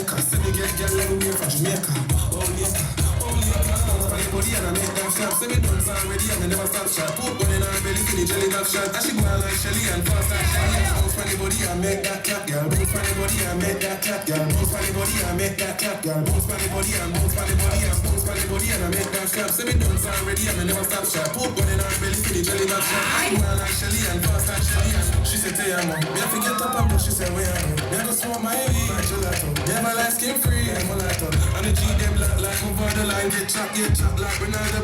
maker. Send me get girl everywhere from Jamaica. Oh Jamaica, oh Jamaica. Bounce on the body and I make them shot. Send me dance already and me never stop shot. Put one in her belly for the jelly duck shot. And she go out like Shelly and fast like Shelly. Bounce on the body and make that clap, girl. Bounce on the body and make that clap, girl. Bounce on the body and make that clap, girl. Bounce on the body and bounce on the body and bounce on the body and I make them clap. Send me dance already and me never stop shot. Put one in her belly for the jelly duck shot. She go out like Shelly and fast like Shelly. She said, "Tell you, me have to get up and push." She said, "Where are you?" Me have to smoke my weed like gelato. Yeah, my life skin free and mulatto. And the G them like over the line, get chopped like Ronaldo.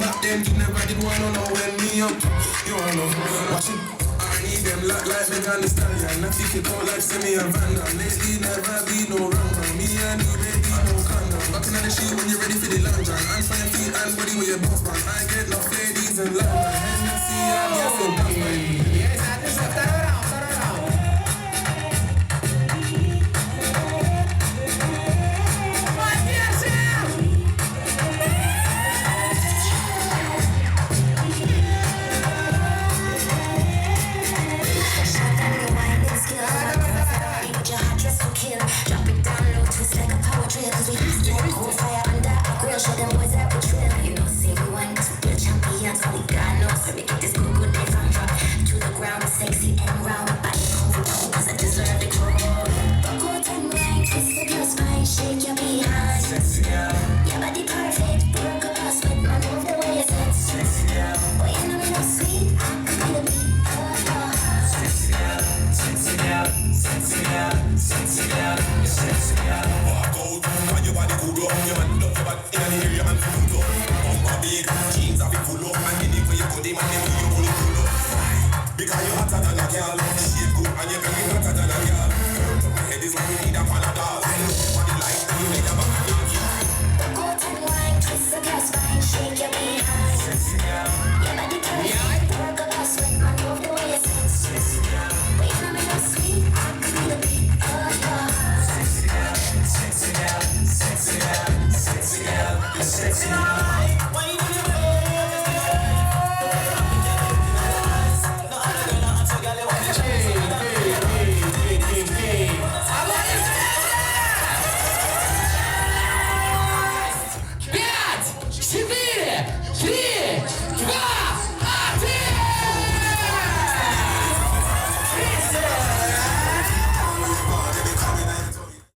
Back them, you never did wanna know when me up. You wanna know, watch it. I need them like Megan Thee Stallion. I think it out like Semi and Vandal. Lately never be no wrong. Me and you baby no condom. Back in the sheet when you're ready for the long run. Hands on your feet and body with your boss man. I get no ladies and love. Hennessy and yes and that's right. Yes, I just have that around. Drop it down low, twist like a power drill. Cause we used to like cold fire under our grill. Show them boys that we drill. You know, say we won cause we're champions. All we got knows. So we get this good day from drop to the ground. Sexy and round. Body comfortable cause I deserve the crown. Go time right, twist the girl spine. Shake your behind. Sexy girl. Your body perfect. Work up a sweat, man. Move the way you set. Sexy girl. Boy, you know me no sweet. I could be the beat. Sexy girl. Sexy girl. Sexy girl. Sexy girl. Sexy girl. Walk out, and your body good up. Your man love your body in the area and full up. Bumper big, jeans have it full up. And you need for your body, man, you pull it full up. Because you're hotter than a girl.